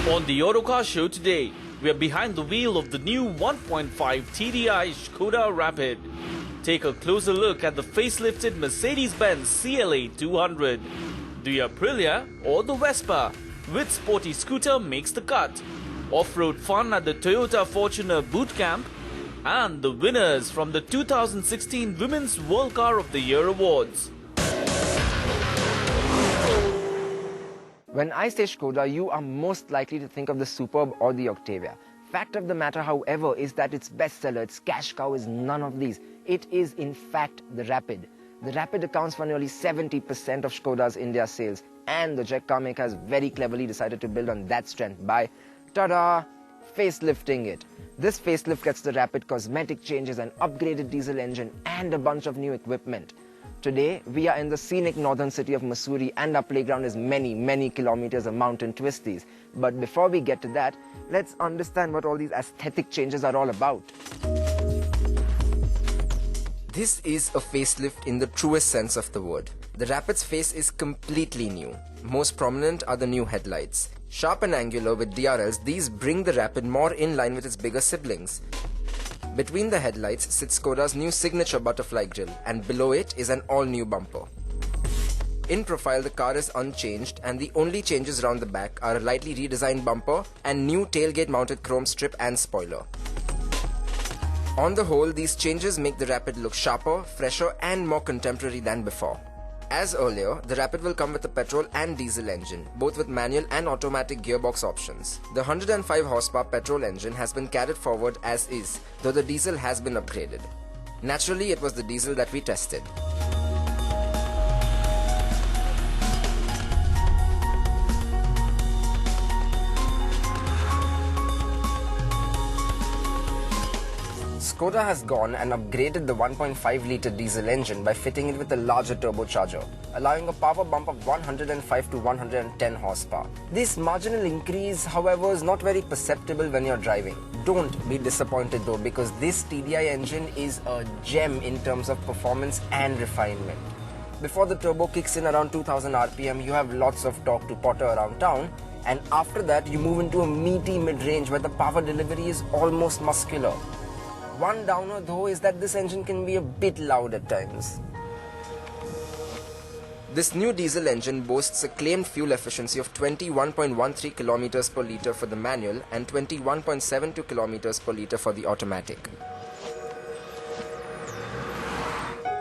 On the Autocar show today, we are behind the wheel of the new 1.5 TDI Skoda Rapid. Take a closer look at the facelifted Mercedes-Benz CLA 200. The Aprilia or the Vespa, which sporty scooter makes the cut? Off-road fun at the Toyota Fortuner Boot Camp, and the winners from the 2016 Women's World Car of the Year Awards. When I say Skoda, you are most likely to think of the Superb or the Octavia. Fact of the matter, however, is that its bestseller, its cash cow, is none of these. It is, in fact, the Rapid. The Rapid accounts for nearly 70% of Skoda's India sales, and the Czech car maker has very cleverly decided to build on that strength by, ta-da, facelifting it. This facelift gets the Rapid cosmetic changes, an upgraded diesel engine, and a bunch of new equipment. Today, we are in the scenic northern city of Mussoorie, and our playground is many kilometers of mountain twisties. But before we get to that, let's understand what all these aesthetic changes are all about. This is a facelift in the truest sense of the word. The Rapid's face is completely new. Most prominent are the new headlights. Sharp and angular with DRLs, these bring the Rapid more in line with its bigger siblings. Between the headlights sits Skoda's new signature butterfly grille, and below it is an all-new bumper. In profile, the car is unchanged, and the only changes around the back are a lightly redesigned bumper and new tailgate-mounted chrome strip and spoiler. On the whole, these changes make the Rapid look sharper, fresher, and more contemporary than before. As earlier, the Rapid will come with a petrol and diesel engine, both with manual and automatic gearbox options. The 105 horsepower petrol engine has been carried forward as is, though the diesel has been upgraded. Naturally, it was the diesel that we tested. Skoda has gone and upgraded the 1.5-litre diesel engine by fitting it with a larger turbocharger, allowing a power bump of 105 to 110 horsepower. This marginal increase, however, is not very perceptible when you're driving. Don't be disappointed though, because this TDI engine is a gem in terms of performance and refinement. Before the turbo kicks in around 2000 RPM, you have lots of torque to potter around town, and after that you move into a meaty mid-range where the power delivery is almost muscular. One downer though is that this engine can be a bit loud at times. This new diesel engine boasts a claimed fuel efficiency of 21.13 km per litre for the manual and 21.72 km per litre for the automatic.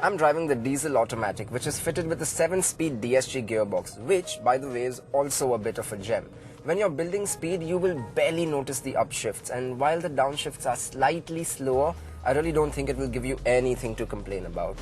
I'm driving the diesel automatic, which is fitted with a 7-speed DSG gearbox, which, by the way, is also a bit of a gem. When you're building speed, you will barely notice the upshifts, and while the downshifts are slightly slower, I really don't think it will give you anything to complain about.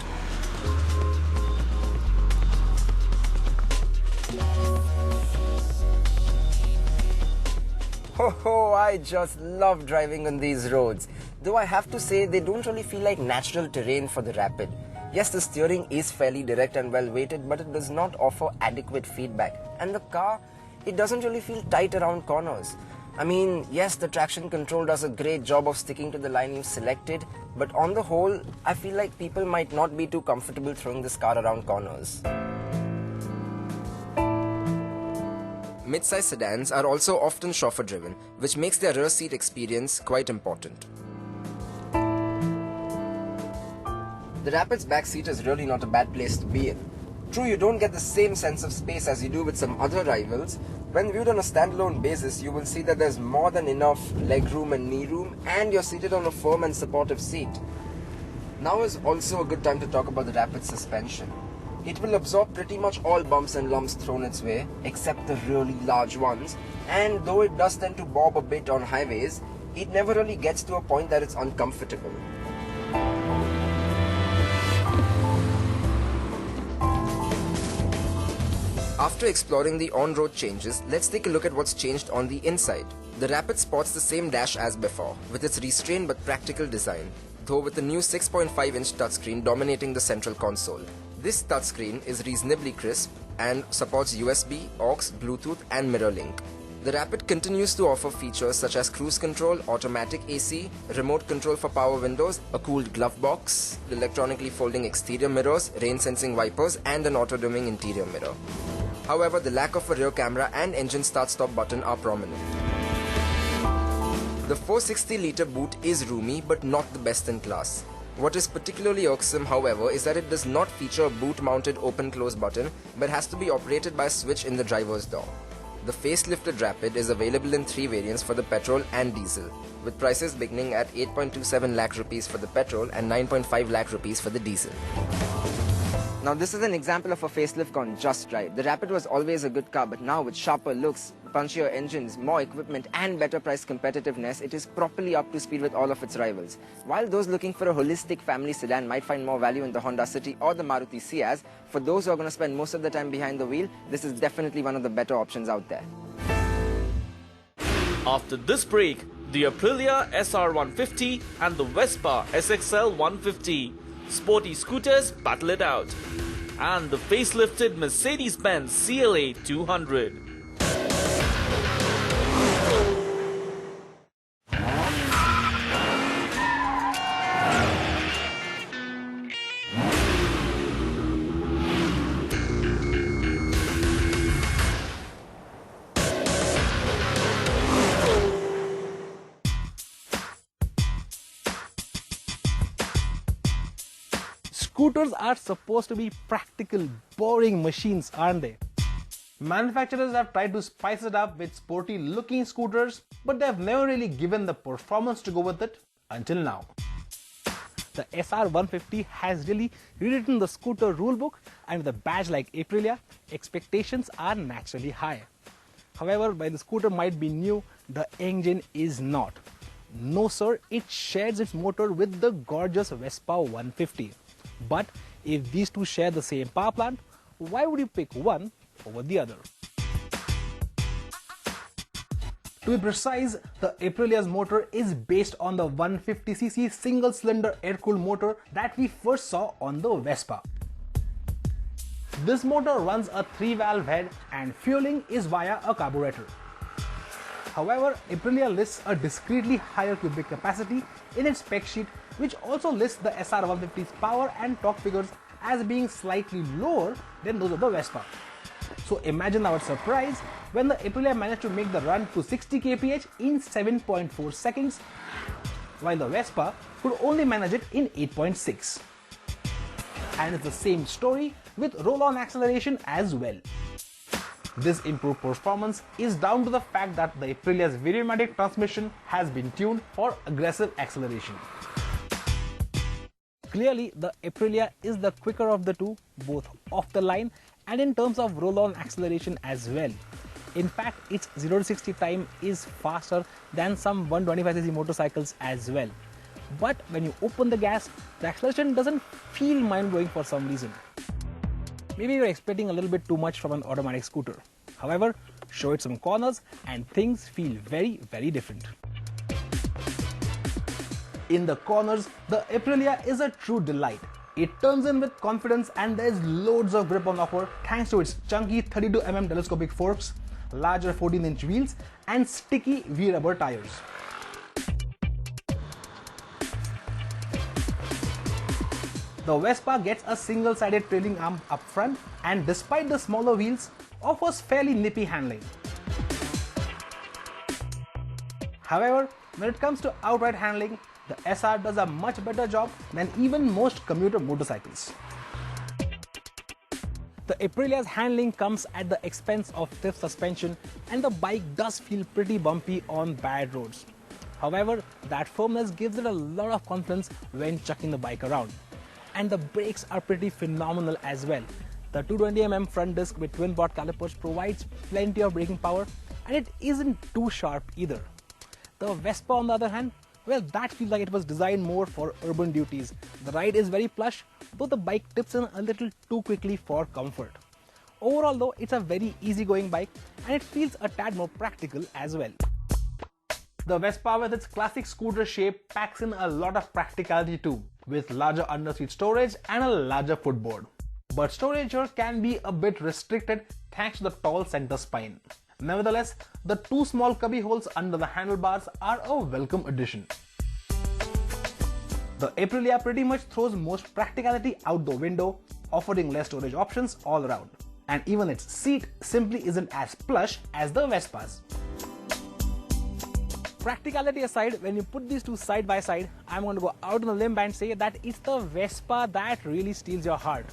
Oh, I just love driving on these roads. Though I have to say, they don't really feel like natural terrain for the Rapid. Yes, the steering is fairly direct and well weighted, but it does not offer adequate feedback. And the car, it doesn't really feel tight around corners. I mean, yes, the traction control does a great job of sticking to the line you've selected, but on the whole, I feel like people might not be too comfortable throwing this car around corners. Mid-size sedans are also often chauffeur-driven, which makes their rear seat experience quite important. The Rapid's back seat is really not a bad place to be in. True, you don't get the same sense of space as you do with some other rivals. When viewed on a standalone basis, you will see that there's more than enough leg room and knee room, and you're seated on a firm and supportive seat. Now is also a good time to talk about the Rapid suspension. It will absorb pretty much all bumps and lumps thrown its way, except the really large ones, and though it does tend to bob a bit on highways, it never really gets to a point that it's uncomfortable. After exploring the on-road changes, let's take a look at what's changed on the inside. The Rapid sports the same dash as before, with its restrained but practical design, though with the new 6.5-inch touchscreen dominating the central console. This touchscreen is reasonably crisp and supports USB, aux, Bluetooth and mirror link. The Rapid continues to offer features such as cruise control, automatic AC, remote control for power windows, a cooled glove box, electronically folding exterior mirrors, rain-sensing wipers and an auto-dimming interior mirror. However, the lack of a rear camera and engine start-stop button are prominent. The 460-litre boot is roomy but not the best in class. What is particularly irksome, however, is that it does not feature a boot-mounted open-close button but has to be operated by a switch in the driver's door. The facelifted Rapid is available in 3 variants for the petrol and diesel, with prices beginning at 8.27 lakh rupees for the petrol and 9.5 lakh rupees for the diesel. Now this is an example of a facelift gone just right. The Rapid was always a good car, but now with sharper looks, punchier engines, more equipment and better price competitiveness, it is properly up to speed with all of its rivals. While those looking for a holistic family sedan might find more value in the Honda City or the Maruti Ciaz, for those who are going to spend most of the time behind the wheel, this is definitely one of the better options out there. After this break, the Aprilia SR 150 and the Vespa SXL 150. Sporty scooters battle it out. And the facelifted Mercedes-Benz CLA 200. Scooters are supposed to be practical, boring machines, aren't they? Manufacturers have tried to spice it up with sporty looking scooters, but they have never really given the performance to go with it until now. The SR 150 has really rewritten the scooter rulebook, and with a badge like Aprilia, expectations are naturally high. However, while the scooter might be new, the engine is not. No sir, it shares its motor with the gorgeous Vespa 150. But if these two share the same power plant, why would you pick one over the other? To be precise, the Aprilia's motor is based on the 150cc single-cylinder air-cooled motor that we first saw on the Vespa. This motor runs a 3-valve head and fueling is via a carburetor. However, Aprilia lists a discreetly higher cubic capacity in its spec sheet, which also lists the SR 150's power and torque figures as being slightly lower than those of the Vespa. So imagine our surprise when the Aprilia managed to make the run to 60 kph in 7.4 seconds, while the Vespa could only manage it in 8.6. And it's the same story with roll-on acceleration as well. This improved performance is down to the fact that the Aprilia's Variomatic transmission has been tuned for aggressive acceleration. Clearly, the Aprilia is the quicker of the two, both off the line and in terms of roll-on acceleration as well. In fact, its 0 to 60 time is faster than some 125cc motorcycles as well. But when you open the gas, the acceleration doesn't feel mind-blowing for some reason. Maybe you're expecting a little bit too much from an automatic scooter. However, show it some corners and things feel very, very different. In the corners, the Aprilia is a true delight. It turns in with confidence and there's loads of grip on offer thanks to its chunky 32mm telescopic forks, larger 14-inch wheels and sticky V-rubber tires. The Vespa gets a single-sided trailing arm up front and despite the smaller wheels, offers fairly nippy handling. However, when it comes to outright handling, the SR does a much better job than even most commuter motorcycles. The Aprilia's handling comes at the expense of stiff suspension and the bike does feel pretty bumpy on bad roads. However, that firmness gives it a lot of confidence when chucking the bike around. And the brakes are pretty phenomenal as well. The 220mm front disc with twin bot calipers provides plenty of braking power and it isn't too sharp either. The Vespa on the other hand, well, that feels like it was designed more for urban duties. The ride is very plush, though the bike tips in a little too quickly for comfort. Overall though, it's a very easygoing bike and it feels a tad more practical as well. The Vespa with its classic scooter shape packs in a lot of practicality too, with larger underseat storage and a larger footboard. But storage here can be a bit restricted thanks to the tall center spine. Nevertheless, the two small cubby holes under the handlebars are a welcome addition. The Aprilia pretty much throws most practicality out the window, offering less storage options all around. And even its seat simply isn't as plush as the Vespa's. Practicality aside, when you put these two side by side, I'm going to go out on a limb and say that it's the Vespa that really steals your heart.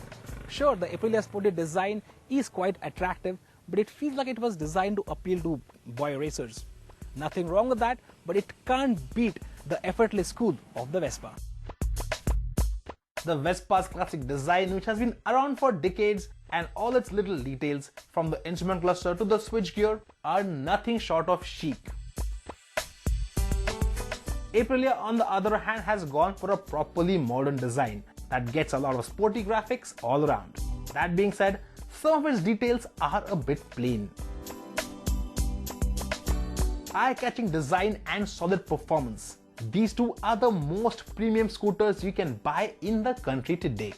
Sure, the Aprilia sporty design is quite attractive, but it feels like it was designed to appeal to boy racers. Nothing wrong with that, but it can't beat the effortless cool of the Vespa. The Vespa's classic design, which has been around for decades, and all its little details from the instrument cluster to the switchgear are nothing short of chic. Aprilia, on the other hand, has gone for a properly modern design that gets a lot of sporty graphics all around. That being said, some of its details are a bit plain. Eye-catching design and solid performance. These two are the most premium scooters you can buy in the country today.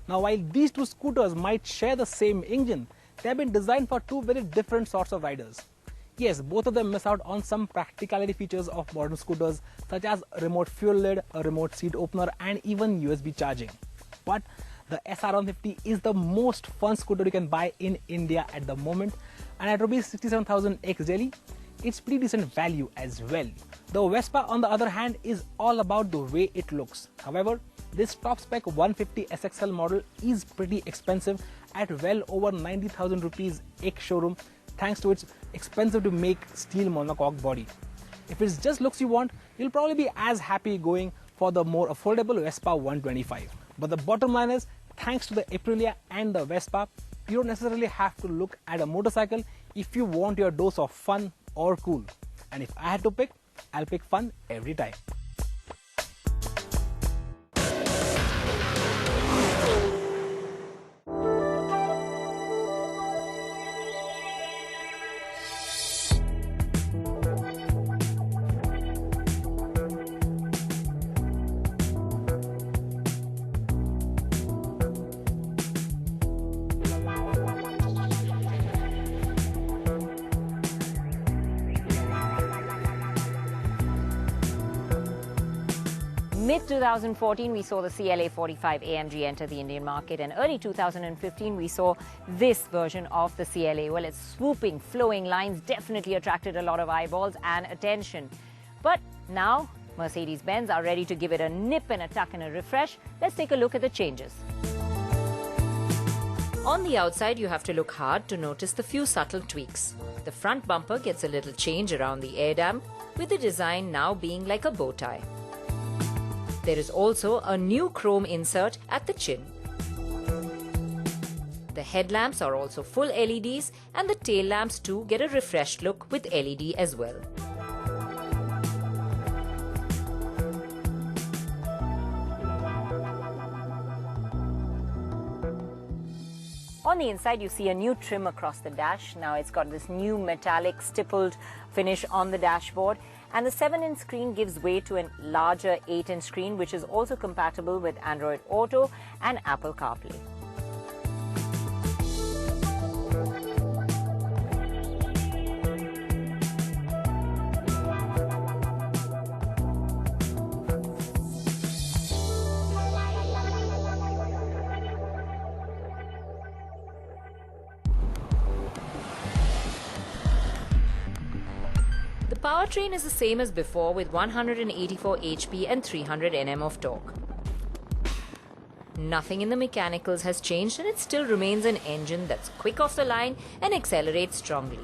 Now, while these two scooters might share the same engine, they have been designed for two very different sorts of riders. Yes, both of them miss out on some practicality features of modern scooters such as a remote fuel lid, a remote seat opener and even USB charging. But the SR150 is the most fun scooter you can buy in India at the moment, and at Rs 67,000 ex Delhi, it's pretty decent value as well. The Vespa, on the other hand, is all about the way it looks. However, this top spec 150 SXL model is pretty expensive at well over 90,000 rupees ex showroom, thanks to its expensive to make steel monocoque body. If it's just looks you want, you'll probably be as happy going for the more affordable Vespa 125. But the bottom line is, thanks to the Aprilia and the Vespa, you don't necessarily have to look at a motorcycle if you want your dose of fun or cool. And if I had to pick, I'll pick fun every time. Mid-2014, we saw the CLA 45 AMG enter the Indian market, and early 2015, we saw this version of the CLA. Well, its swooping, flowing lines definitely attracted a lot of eyeballs and attention. But now, Mercedes-Benz are ready to give it a nip and a tuck and a refresh. Let's take a look at the changes. On the outside, you have to look hard to notice the few subtle tweaks. The front bumper gets a little change around the air dam, with the design now being like a bow tie. There is also a new chrome insert at the chin. The headlamps are also full LEDs, and the tail lamps too get a refreshed look with LED as well. On the inside, you see a new trim across the dash. Now it's got this new metallic stippled finish on the dashboard. And the 7-inch screen gives way to a larger 8-inch screen, which is also compatible with Android Auto and Apple CarPlay. The powertrain is the same as before, with 184 HP and 300 Nm of torque. Nothing in the mechanicals has changed, and it still remains an engine that's quick off the line and accelerates strongly.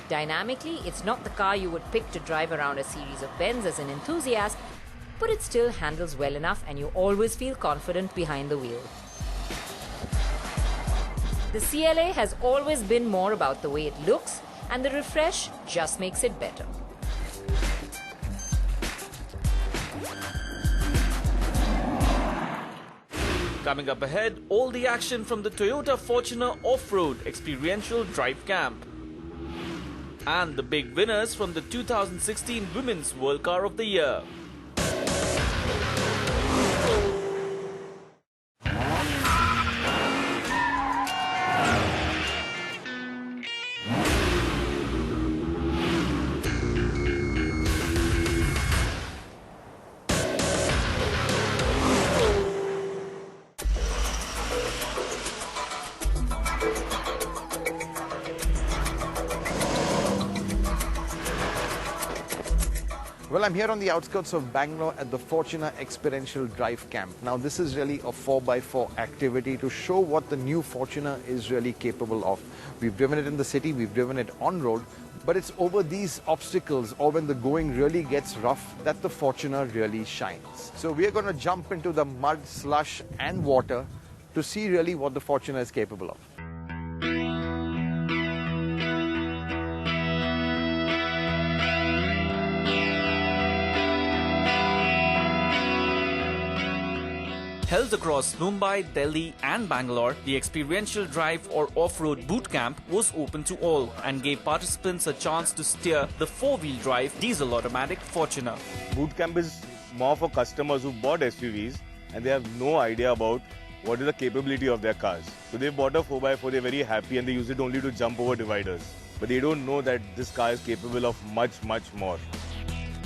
Dynamically, it's not the car you would pick to drive around a series of bends as an enthusiast, but it still handles well enough and you always feel confident behind the wheel. The CLA has always been more about the way it looks, and the refresh just makes it better. Coming up ahead, all the action from the Toyota Fortuner Off-Road Experiential Drive Camp. And the big winners from the 2016 Women's World Car of the Year. Well, I'm here on the outskirts of Bangalore at the Fortuner Experiential Drive Camp. Now, this is really a 4x4 activity to show what the new Fortuner is really capable of. We've driven it in the city, we've driven it on road, but it's over these obstacles or when the going really gets rough that the Fortuner really shines. So we're going to jump into the mud, slush and water to see really what the Fortuner is capable of. Held across Mumbai, Delhi and Bangalore, the Experiential Drive or Off-Road Boot Camp was open to all and gave participants a chance to steer the four-wheel drive diesel automatic Fortuner. Boot camp is more for customers who bought SUVs and they have no idea about what is the capability of their cars. So they bought a 4x4, they're very happy and they use it only to jump over dividers. But they don't know that this car is capable of much more.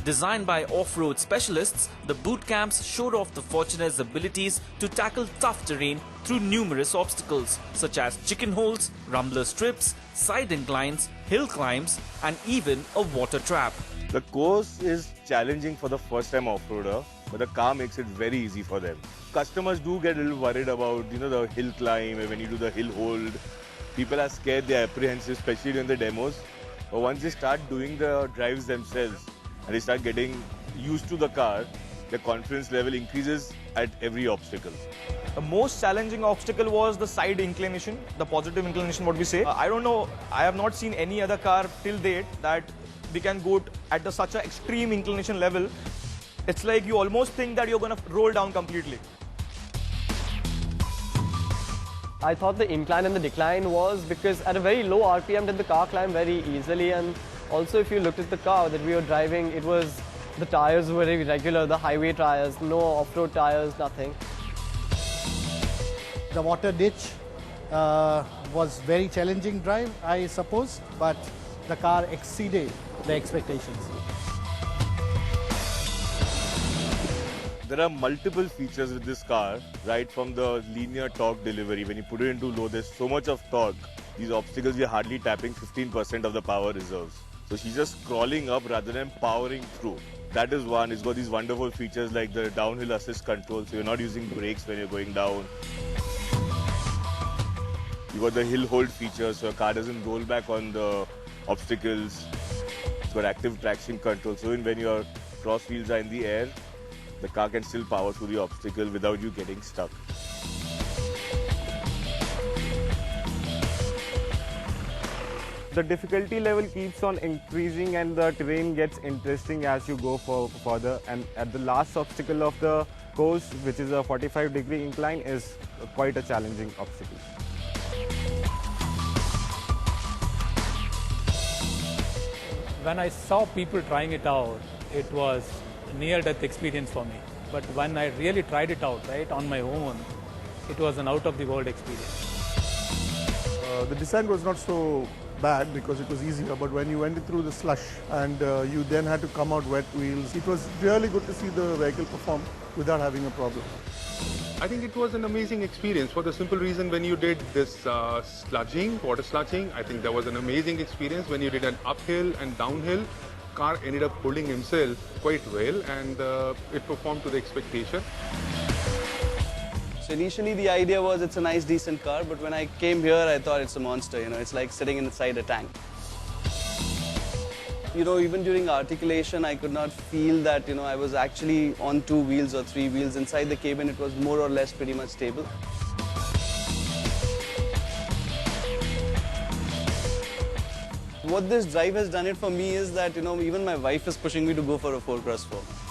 Designed by off-road specialists, the boot camps showed off the Fortuner's abilities to tackle tough terrain through numerous obstacles such as chicken holes, rumbler strips, side inclines, hill climbs and even a water trap. The course is challenging for the first-time off-roader, but the car makes it very easy for them. Customers do get a little worried about, the hill climb, when you do the hill hold. People are scared, they're apprehensive, especially during the demos. But once they start doing the drives themselves, and they start getting used to the car, the confidence level increases at every obstacle. The most challenging obstacle was the side inclination, the positive inclination, what we say. I don't know, I have not seen any other car till date that we can go at such an extreme inclination level. It's like you almost think that you're going to roll down completely. I thought the incline and the decline was because at a very low RPM did the car climb very easily, and also if you looked at the car that we were driving, the tires were very regular, the highway tires, no off-road tires, nothing. The water ditch was very challenging drive, I suppose, but the car exceeded the expectations. There are multiple features with this car, right from the linear torque delivery. When you put it into low, there's so much of torque. These obstacles, you're hardly tapping 15% of the power reserves. So she's just crawling up rather than powering through. That is one. It's got these wonderful features like the downhill assist control, so you're not using brakes when you're going down. You got the hill hold feature, so your car doesn't roll back on the obstacles. It's got active traction control, so even when your cross wheels are in the air, the car can still power through the obstacle without you getting stuck. The difficulty level keeps on increasing and the terrain gets interesting as you go further, and at the last obstacle of the course, which is a 45-degree incline, is quite a challenging obstacle. When I saw people trying it out, it was a near-death experience for me. But when I really tried it out, right, on my own, it was an out-of-the-world experience. The design was not so bad because it was easier, but when you went through the slush and you then had to come out wet wheels, it was really good to see the vehicle perform without having a problem. I think it was an amazing experience for the simple reason when you did this sludging, water sludging, I think that was an amazing experience. When you did an uphill and downhill, car ended up holding himself quite well and it performed to the expectation. So initially the idea was it's a nice decent car, but when I came here I thought it's a monster, it's like sitting inside a tank. Even during articulation I could not feel that, I was actually on 2 wheels or 3 wheels. Inside the cabin it was more or less pretty much stable. What this drive has done it for me is that, even my wife is pushing me to go for a 4x4.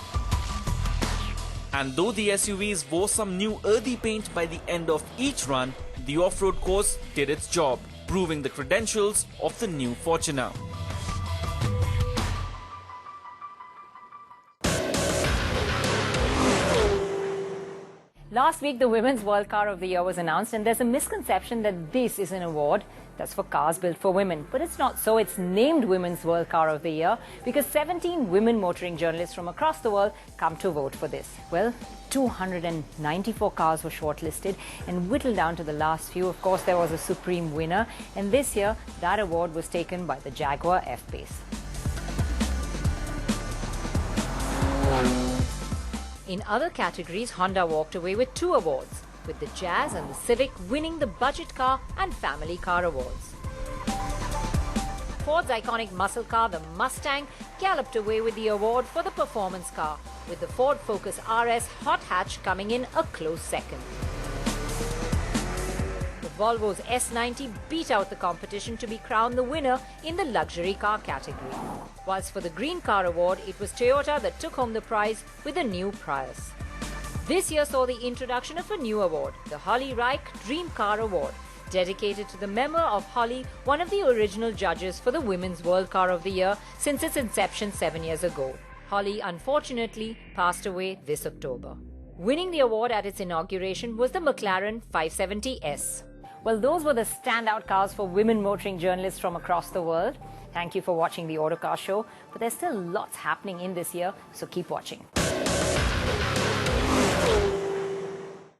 And though the SUVs wore some new earthy paint by the end of each run, the off-road course did its job, proving the credentials of the new Fortuner. Last week, the Women's World Car of the Year was announced, and there's a misconception that this is an award that's for cars built for women. But it's not so. It's named Women's World Car of the Year because 17 women motoring journalists from across the world come to vote for this. Well, 294 cars were shortlisted and whittled down to the last few. Of course, there was a supreme winner, and this year, that award was taken by the Jaguar F-Pace. In other categories, Honda walked away with 2 awards, with the Jazz and the Civic winning the Budget Car and Family Car awards. Ford's iconic muscle car, the Mustang, galloped away with the award for the performance car, with the Ford Focus RS Hot Hatch coming in a close second. The Volvo's S90 beat out the competition to be crowned the winner in the luxury car category. Whilst for the Green Car Award, it was Toyota that took home the prize with a new Prius. This year saw the introduction of a new award, the Holly Reich Dream Car Award, dedicated to the memory of Holly, one of the original judges for the Women's World Car of the Year since its inception 7 years ago. Holly unfortunately passed away this October. Winning the award at its inauguration was the McLaren 570S. Well, those were the standout cars for women motoring journalists from across the world. Thank you for watching the Autocar Show, but there's still lots happening in this year, so keep watching.